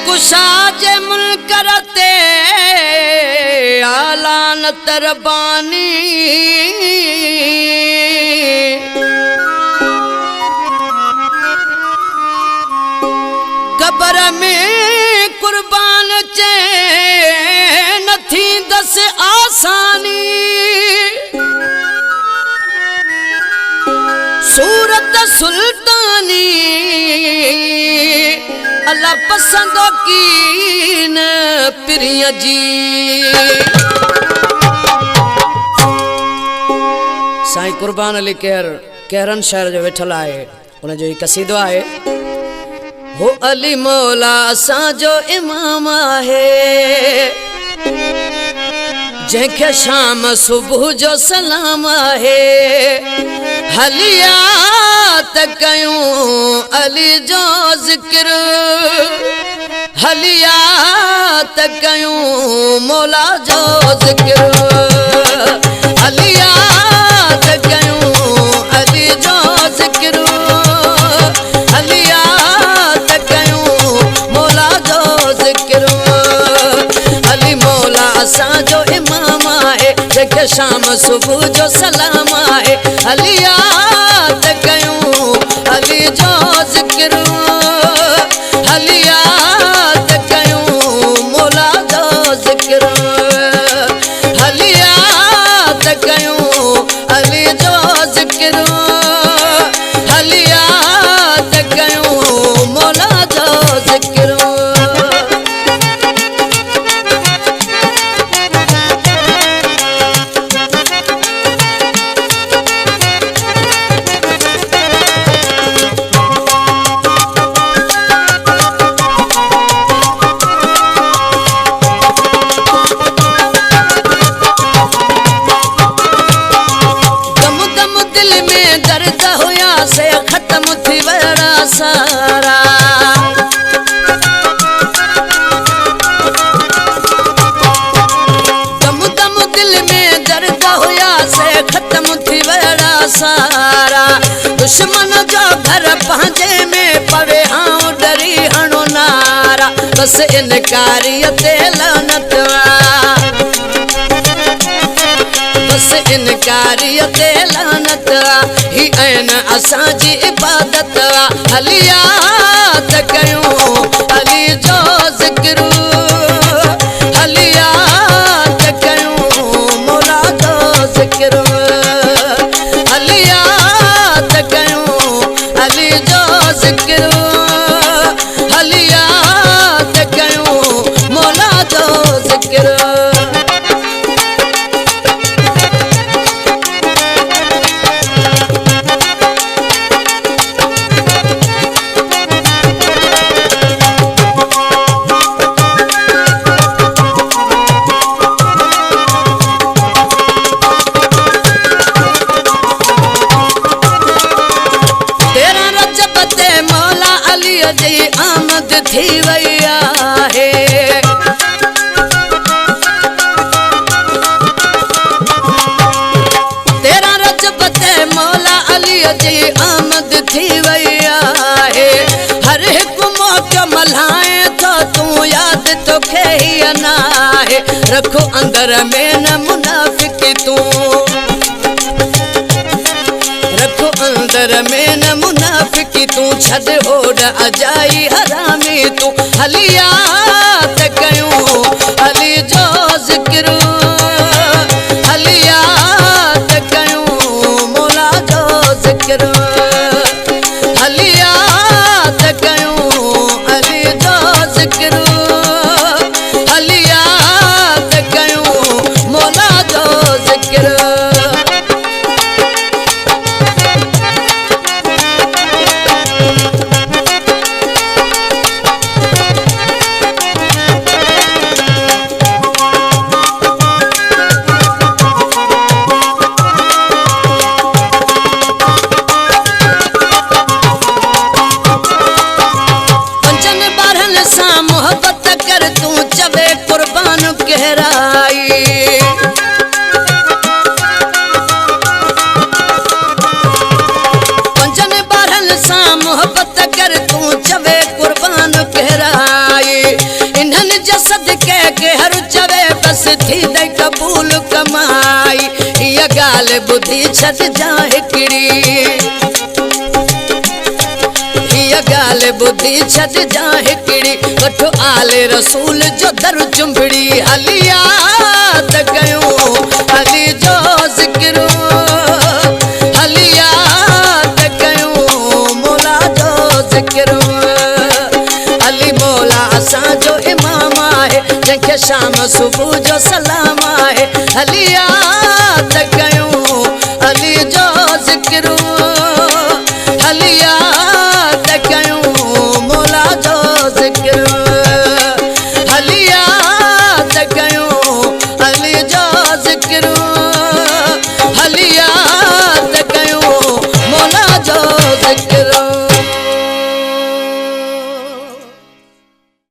कुशा जे मुनकर ते आलान तरबानी कबर में कुर्बान चे नथी दस आसानी सूरत सुल्तानी अल्लाह पसंद की न प्रिय जी साईं कुर्बान अली कहरन शहर जो वेठल आहे उन जो कसीदो आहे हो अली मौला असांजो इमाम आहे जंहिंखे शाम सुबह जो सलाम आहे हलिया त कयूं अली जो ज़िक्र हलिया त कयूं मौला जो ज़िक्र हलिया त कयूं अली जो ज़िक्र हलिया त कयूं मौला जो ज़िक्र अली मौला असांजो इमाम आहे जंहिंखे शाम सुबह जो सलाम आहे हलिया त कयूं अली जो ज़िक्र हलिया त कयूं मौला जो ज़िक्र हलिया त कयूं अली जो ज़िक्र हलिया त कयूं मौला जो ज़िक्र खत्म थी वड़ा सारा दम दम दिल में दर्द होया से खत्म थी वड़ा सारा दुश्मन जो घर पंहिंजे में पवे आऊं डरी हणो नारा बस इनकारिय ते लानत बस इनकारिय ते लानत ही ऐन असांजी इबादत हलिया त कयूं अली जो ज़िक्र हलिया त कयूं मौला जो ज़िक्र हलिया त कयूं अली जो ज़िक्र हलिया त कयूं मौला जो ज़िक्र जी आमद थी वई आहे तेरा रजब ते मौला अली जी आमद थी वई आहे हर हिकु मौक़ो मल्हाए तो तूं यादि तोखे ही न आहे रखो अंदर में न मुनाफ़िक़ तूं रखो अंदर में न मुनाफ़िक़ तूं छॾ होड़ अजाई हरामी तूं हलिया त कयूं अली जो ज़िक्र हलिया त कयूं मौला जो ज़िक्र हलिया त कयूं अली जो ज़िक्र हलिया त कयूं मौला जो ज़िक्र ॻाल्हि ॿुधी छॾिजां हिकिड़ी हीअ ॻाल्हि ॿुधी छॾिजां हिकिड़ी वठो आले रसूल जो दर चुंबड़ी हली याद कयूं अली जो ज़िक्र हली याद कयूं मौला जो ज़िक्र अली मौला असांजो इमाम आहे जंहिंखे शाम सुबुह जो सलाम आहे हली याद कयूं अली जो ज़िक्र हली याद